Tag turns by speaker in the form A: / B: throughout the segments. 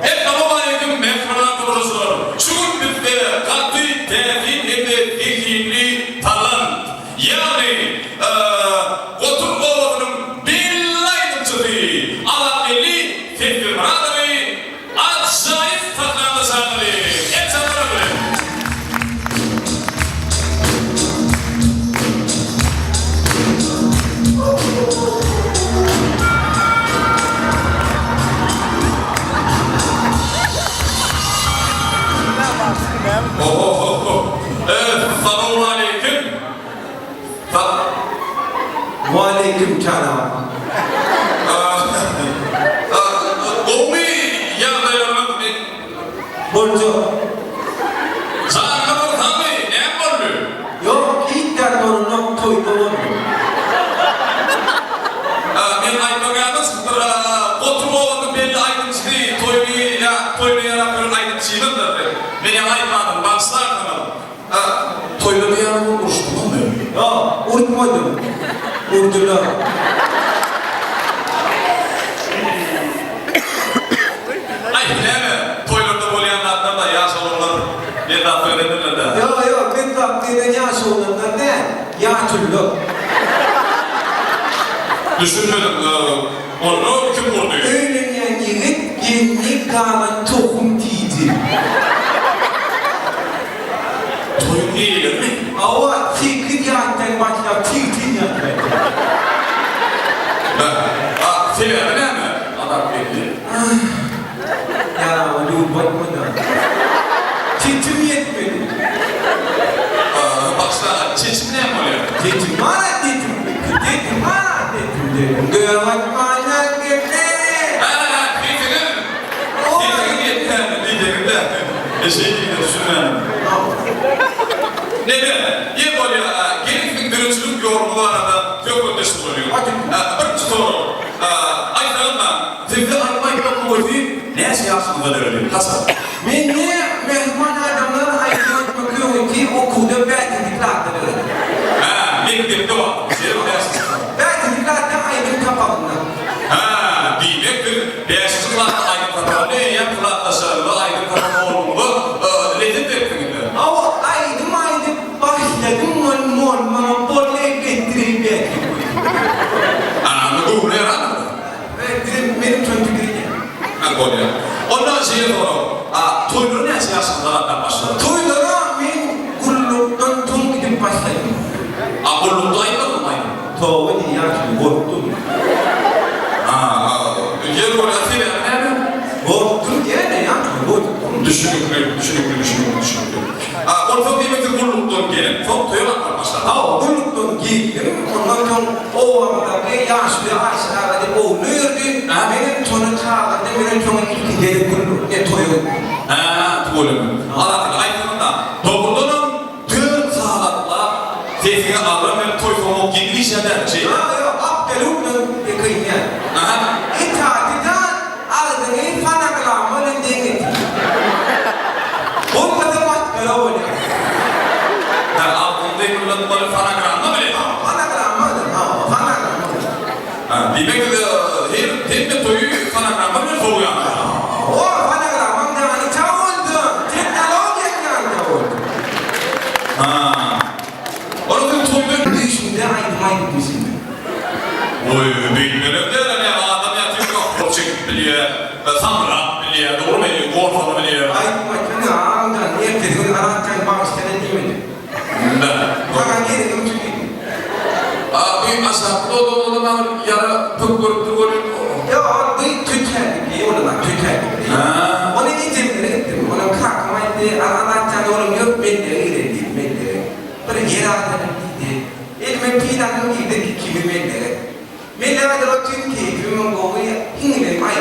A: Esselamu aleyküm merhamet olsun. Şugun bizde katı tevhid ede fikirli talan. Yani otur oğlunun billaydım çıdı. Alakeli fikir radari. Acayip taklandı sanırı. En sanırı bile. Selamun aleyküm.
B: Aleyküm selam.
A: Oğmi yandayanım.
B: Burcu.
A: Sana kadar tabi ne var?
B: Yok, ilkten torunum toyda olur.
A: Men aytmaganimiz oturup oğlum belli aytmıştı. Toyunu yaratıyor aytmışıyımdır. Men aytmadım. Bakslar kanalım. Toyunu yaratıyor uçtum mu?
B: Ya, unutmadım. Urdular.
A: Ay bileme. Toylarda bolyanlardan da yaş olurlar. Bir daha söylenirler de.
B: Yok, ben taktığında yaş olanlar ne? Yaşlılar.
A: Düşünmedim. Onu kim vurdu?
B: Öğlenen yigit, genlik kalan tohum tiydi.
A: Toyun iyiler mi?
B: Ama 8 yaştan başlayıp tiydi yapıyor.
A: Sebebi ne mi? Adam belli.
B: Ya, dur bakmadan. Titim yetmedi.
A: Baksana çeşim ne mi oluyor?
B: Titim bana dedim. Dedim bana dedim. Görmek bana gibi.
A: Keyfinin yeter. Liderimde. Eşeğiyle düşünmeyelim. Neden? Ye böyle gerekli dürüstlük yorumlu arada çok ötesi oluyor. Birinci soru. Ayıplarımla sizde ayıplayıp yok mu ne siyasında öyle? Hasan.
B: Ben ne mehman adamlar ayıkmak bakıyorum ki okulda belirtiliklerdir.
A: Mektepte var.
B: Belirtiliklerden ayrım kapalında.
A: Diyecektir. Değersizliklerden ayrım kapalında. Yan kulaklaşarlı ayrım kapalında olduğunu lezzet ettiğinde.
B: Ama ayrım başladım mon bolle getireyim belki.
A: Bu ne yarar?
B: Benim çocuk değil.
A: Böyle. Ondan şeye doğru. Toyları ne siyasında başladı?
B: Toylara ben kulluktan tüm gidip başladım.
A: Kullukta ayıpladın mı ayıp?
B: Tova diye yaşlı korktum.
A: Yer böyle atıyla ne mi?
B: Korktum diye de yaşlı korktum.
A: Düşünüklü. Onu çok demektir kulluktan gelip çok toylar başladı.
B: Kulluktan gittim. Ondan sonra o aradaki yaşlı aşağıda oluyordu. Benim sonu çağırdı. Benim sonu ilk gidip kulluk diye toyum.
A: Toyum. Aradaki ayıplarında topluluğun tüm sağlıkla tezgah alırım ve toy soğuk gibi iş eder şey.
B: Abdeluk'un yakayım yani. İtaatiden aldığını fanaklamı önünden getir. O kadar matkara oluyor.
A: Altında kullanımları fanagramda bile.
B: Fanaklamı.
A: Demek her temme toyu fanagramda bile soğuyor.
B: O fanaklamı yani çavuldu. Teknolojik yani çavuldu.
A: Orada toyda
B: Şimdi aynı gitmişsin.
A: oy bilmiyorum de ne adam yatıyor korçak biliyor. Samra biliyor. Doğru mu? Korfalı biliyor.
B: Aynı maçını ağından ertesi arattan bağışlarına değil mi? Fakat geri dönüşü değil.
A: Bir asaplı o zaman yara tıkır.
B: Ya bir tüterdik, oradan tüterdik. Onu getirdim. Onun kalkmaydı, arattan oğlum yok belli öyleydi. Böyle yer aldım dedi. Elime pilanım giydi ki kimi belli. Melade o tüm keyfimin kovuyu İngiliz maydı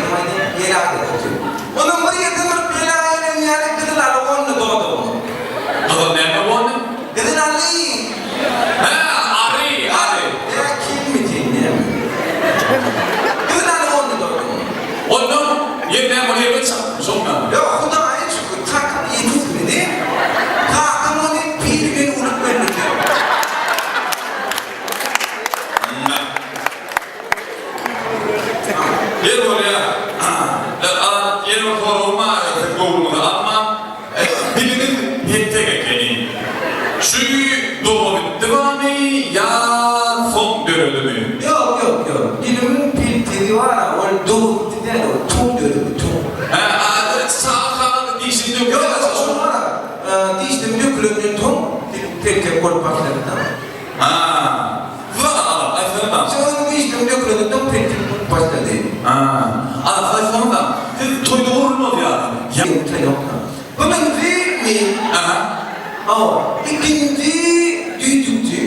B: yer aldım. Onun buraya dönüp belayının yani kızlar onu doğdu.
A: Adam ne bu?
B: Kızlar Ali.
A: Ari.
B: Ya kim mi dinleyem? Kızlar onu doğdu.
A: Ondan yerden buraya geçsem. Sonra.
B: Ya Huda hiç tak yetişmedi. Kalkımını bir gün unutmadı. var ya, o doğu gitti de o çok diyordu, çok.
A: Sağ kalan dişini
B: Yok,
A: döküyor.
B: o var ya, diştim dökülüyor, çok pek korkmak lazım.
A: Valla, efendim.
B: Sonra diştim dökülüyor, çok pek başladı.
A: Efendim, siz toyda olur mu ya?
B: Yok, yok. Bunun değil mi? İkinci düdükçü.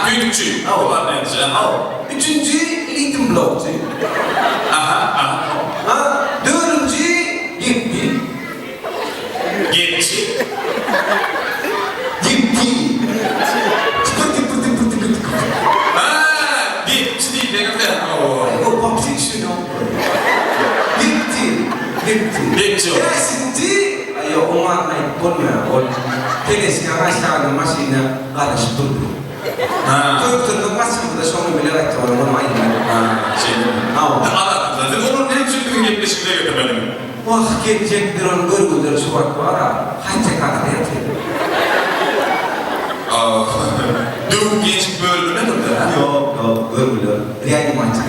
A: Büyükçü.
B: Üçüncü ritim blokçu. Dördüncü gippi.
A: Geçi.
B: Gippi. Pıtı pıtı pıtı pıtı.
A: Geçi değil, ne kadar?
B: O popsi şunu. Gippi. Gippi.
A: Geçi.
B: Beşinci. Ayo, umat naik pun ya. Tenis sekarang sekarang masih ada sepuluh. Tuh masih udah soalnya beli lagi orang main.
A: Onun ne için bugün yaklaşıklığa götürmedim?
B: Wah, kecek drone bergulir suatu arah. Hanya kata dia.
A: Dövüp gençlik bölümü ne durdu?
B: Yok, bergulir. Reanimasi.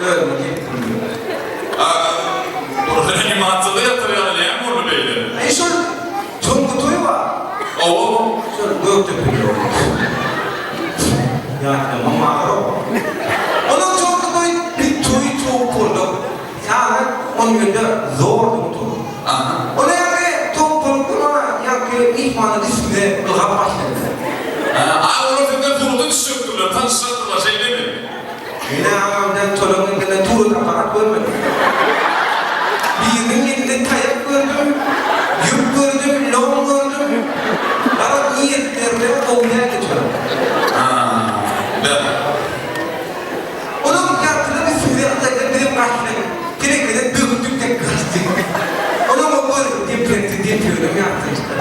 B: Bergulir.
A: Reanimasyonda yatırıyor ne onu beyler?
B: Şöyle çok kutuyu var. Şöyle gökte peki yani mama ağrıyor. Onun çok kutuyu bir tuyu çok kurdu. Yani onun yönde zor kutu. Ona yani çok kurdu ama yani ihmanı üstünde ılgap başladı.
A: Onu fikir kurdu söktüler, tanıştırdılar şey değil mi?
B: Yine ağamdan tolonun gene turu taparak görmedim. Birinin elinde kayak gördüm, yük gördüm, lom gördüm. Bana niyetlerle olmaya geçiyorum. Onun yaptığında bir sürü atacak benim kaçtım. Gerekli döktük tek kaçtım. Onun o böyle depiyorum yaptım işte.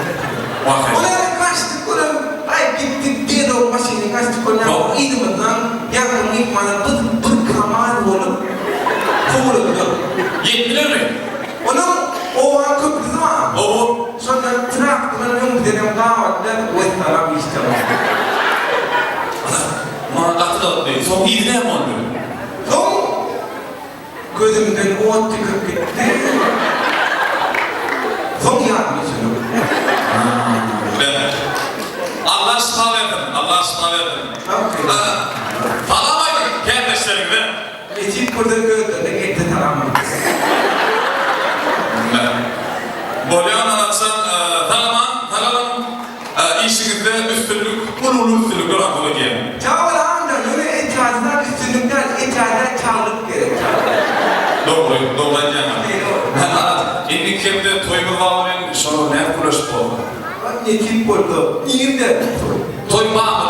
B: Ona da kaçtık onun. Ay gittik diye de o maşini kaçtık onun. İyiydi mi lan? Yakın ilk bana bir kamal olup kovuluyor.
A: Yetmiyor mi?
B: Onun o an köprüsü var.
A: O.
B: Sonra traktörün yung dedim davatta o taraf işte.
A: Bana katı değil. Son iyi ne oldu?
B: Son gözümden o tıkıp gitti. Son yapmışım.
A: Allah şifa versin. Allah şifa versin. Falamayın kardeşlerime.
B: Geçip burada gördüm. Ne gitti tamam.
A: Bolyan anlatsan talaman işinizde üstünlük, onurlu üstünlük olan diye.
B: Çağlar da öyle itirazlar üstünlükten itirazlar çağırıp gerek.
A: Doğru diyeceğim. İndik kimde toymu var mı? Sonra ne kulaş oldu?
B: Ne tip oldu? İyiyim de.
A: Toy var mı?